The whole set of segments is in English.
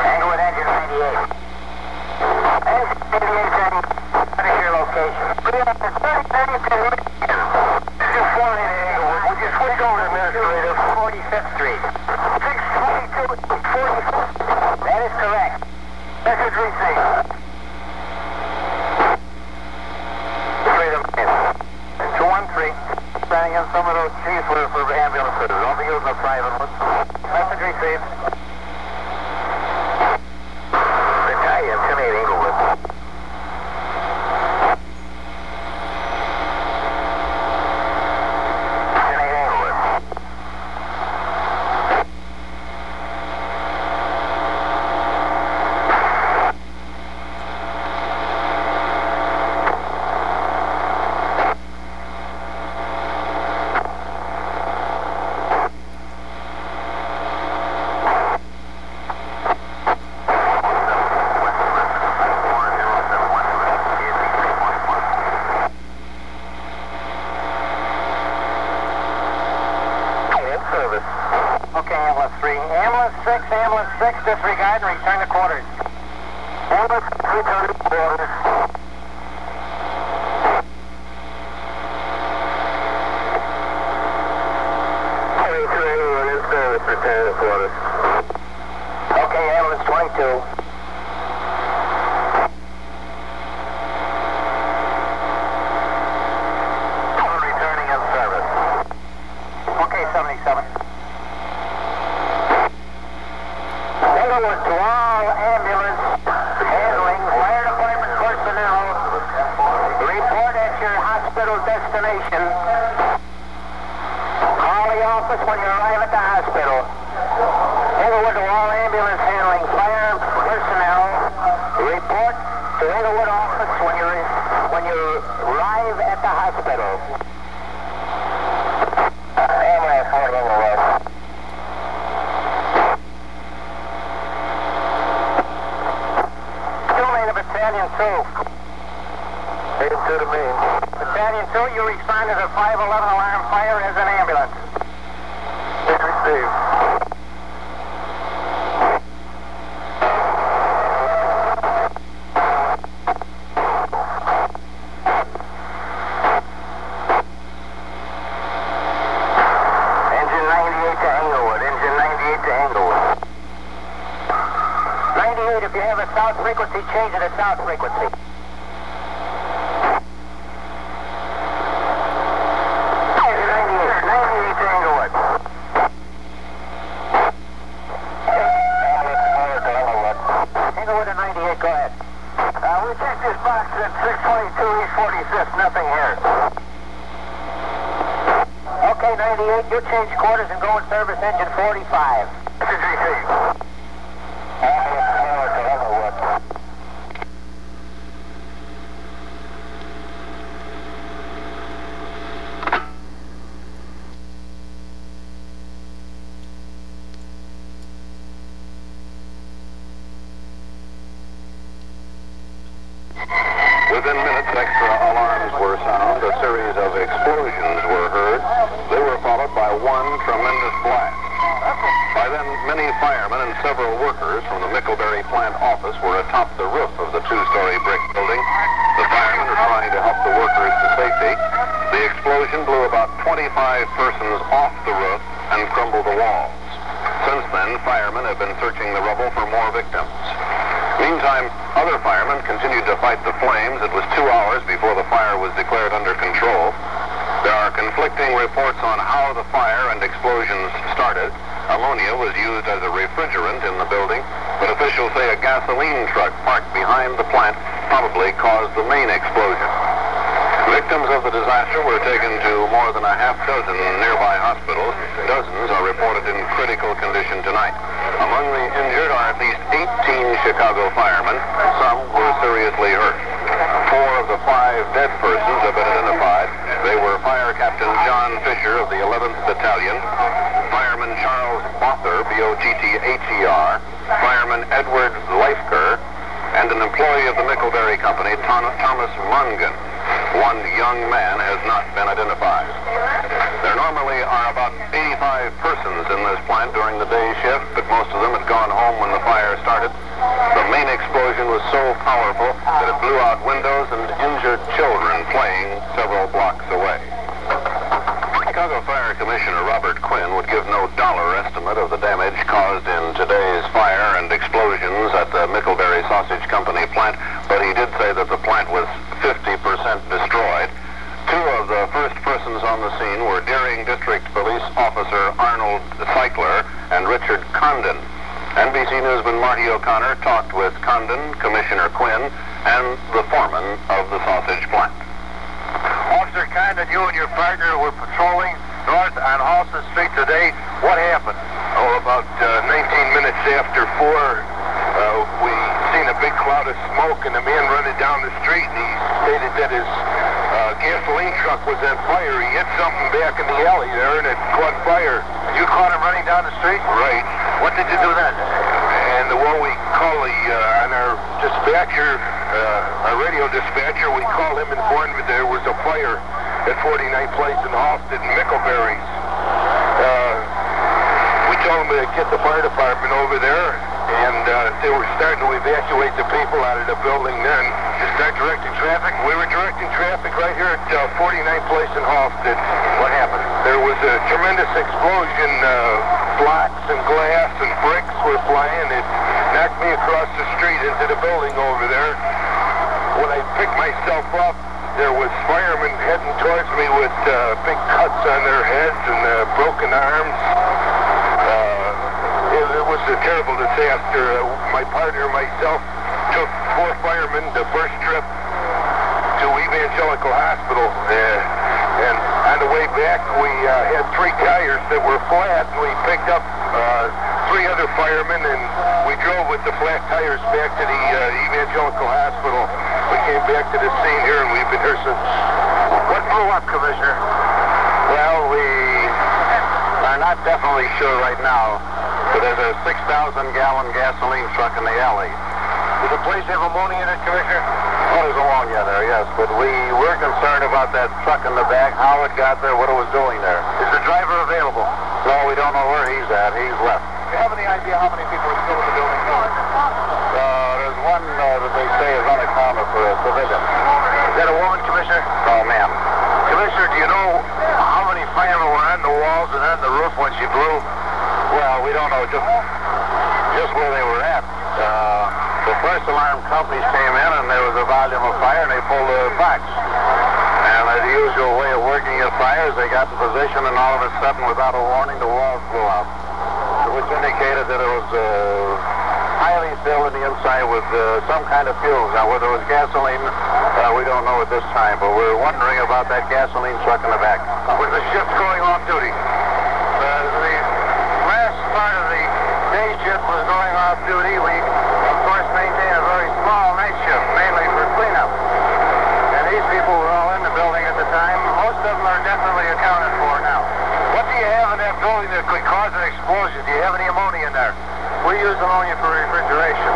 Englewood, engine 98. Engine 98, finish your location. 330, 240 to Englewood. Would you switch over, Administrator? 45th Street. 622, 45th. That is correct. Message received. Freedom. 213. Standing in some of those trees for ambulances. Don't be using the private ones. Message received. Battalion, 10-8 Englewood. 10-8 Englewood. Okay, ambulance 3. Ambulance 6, disregard and return to quarters. Ambulance 3, return to quarters. In service, return to quarters. Okay, ambulance 22. Returning in service. Okay, 77. Englewood to all ambulance handling, fire department personnel, report at your hospital destination. Call the office when you arrive at the hospital. Englewood to all ambulance handling, fire personnel, report to Englewood office when you arrive at the hospital. Ambulance 4 Englewood. Battalion 2. Heading to the main. Battalion 2, you respond to the 511 alarm fire as an ambulance. Received. Engine 98 to Englewood. Engine 98 to Englewood. 98, if you have a south frequency, change it to south frequency. 98 to Englewood. Englewood to 98, go ahead. We checked this box at 622 East 45th, nothing here. Okay, 98, you change quarters and go in service engine 45. Message received. Within minutes, extra alarms were sounded. A series of explosions were heard. They were followed by one tremendous blast. By then, many firemen and several workers from the Mickelberry plant office were atop the roof of the two-story brick building. The firemen were trying to help the workers to safety. The explosion blew about 25 persons off the roof and crumbled the walls. Since then, firemen have been searching the rubble for more victims. Meantime, other firemen continued to fight the flames. It was 2 hours before the fire was declared under control. There are conflicting reports on how the fire and explosions started. Ammonia was used as a refrigerant in the building, but officials say a gasoline truck parked behind the plant probably caused the main explosion. Victims of the disaster were taken to more than a half dozen nearby hospitals. Dozens are reported in critical condition tonight. Among the injured are at least 18 Chicago firemen. Some were seriously hurt. 4 of the 5 dead persons have been identified. They were Fire Captain John Fisher of the 11th Battalion, Fireman Charles Bother, B-O-T-T-H-E-R, Fireman Edward Leifker, and an employee of the Mickelberry Company, Thomas Mungan. One young man has not been identified. There normally are about 85 persons in this plant during the day shift, but most of them had gone home when the fire started. The main explosion was so powerful that it blew out windows and injured children playing several blocks away. Chicago Fire Commissioner Robert Quinn would give no dollar estimate of the damage caused in today's fire and explosions at the Mickelberry Sausage Company plant, but he did say that the plant was 50% destroyed. Two of the first persons on the scene were Deering District Police Officer Arnold Cycler and Richard Condon. NBC Newsman Marty O'Connor talked with Condon, Commissioner Quinn, and the foreman of the sausage plant. Officer Condon, you and your partner were patrolling north on Halsted Street today. What happened? Oh, about 19 minutes after 4, we seen a big cloud of smoke and a man running down the street, and he stated that his gasoline truck was on fire. He hit something back in the alley there, and it caught fire. You caught him running down the street? Right. What did you do then? And well, we call on our dispatcher, our radio dispatcher, we called him, informed that there was a fire at 49th Place in Halsted and Mickelberry's. We told him to get the fire department over there, and they were starting to evacuate the people out of the building then. To start directing traffic? We were directing traffic right here at 49th Place in Halsted. What happened? There was a tremendous explosion. Blocks and glass and bricks were flying. It knocked me across the street into the building over there. When I picked myself up, there was firemen heading towards me with big cuts on their heads and broken arms. It was a terrible disaster. My partner and myself took 4 firemen the first trip to Evangelical Hospital. And on the way back, we had 3 tires that were flat, and we picked up 3 other firemen, and we drove with the flat tires back to the Evangelical Hospital. We came back to the scene here, and we've been here since. What blew up, Commissioner? Well, we are not definitely sure right now, but there's a 6,000-gallon gasoline truck in the alley. Does the place have ammonia in it, Commissioner? Well, there's ammonia there, yes, but we were concerned about that truck in the back, how it got there, what it was doing there. Is the driver available? No, we don't know where he's at. He's left. Do you have any idea how many people are still in the building? There's one that they say is unaccounted for, a civilian. Is that a woman, Commissioner? Oh, ma'am. Commissioner, do you know how many firemen were on the walls and on the roof when she blew? Well, we don't know just where they were at. The first alarm companies came in, and there was a volume of fire, and they pulled the box. And the usual way of working at fires, they got in position, and all of a sudden, without a warning, the walls blew out, which indicated that it was highly filled in the inside with some kind of fumes. Now, whether it was gasoline, we don't know at this time, but we're wondering about that gasoline truck in the back. Was the shift going off duty? The last part of the day shift was going off duty. We, of course, maintain a very small night shift, mainly for cleanup. And these people were all in the building at the time. Most of them are definitely accounted for now. What do you have in that building that could cause an explosion? Do you have any ammonia in there? We use ammonia for refrigeration.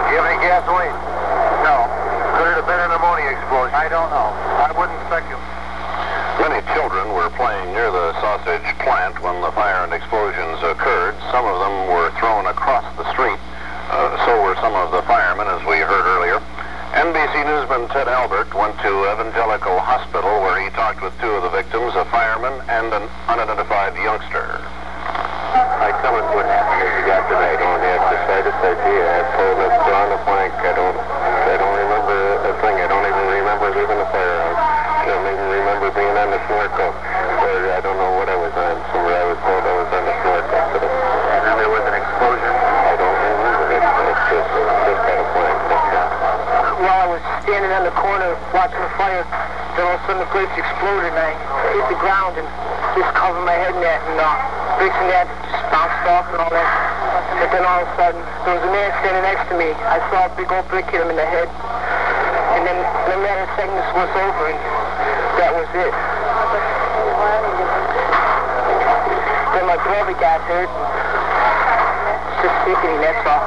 Do you have any gasoline? No. Could it have been an ammonia explosion? I don't know. I wouldn't speculate. Many children were playing near the sausage plant when the fire and explosions occurred. Some of them were thrown across the street. So were some of the firemen, as we heard earlier. NBC Newsman Ted Albert went to Evangelical Hospital, where he talked with 2 of the victims, a fireman and an unidentified youngster. I tell us what happened as we got to that. I don't have the slightest idea. I told us on the flank. I don't remember a thing. I don't even remember leaving the firehouse. I don't even remember being on the snorkel. Or I don't know what I was on. Somewhere I was told I was on the snorkel. And then there was an explosion? I don't remember it. It's just kind of blank. While I was standing on the corner watching the fire, then all of a sudden the place exploded and I hit the ground and just covered my head in that, and bricks and that just bounced off and all that. And then all of a sudden there was a man standing next to me. I saw a big old brick hit him in the head. And then in a matter of seconds it was over, and that was it. Then my brother got hurt. It's just sickening, that's all.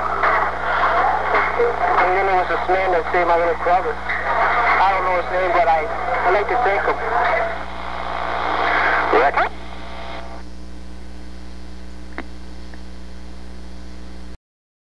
And then there was this man that saved my little brother. I don't don't know his name, but I like to thank him. Rex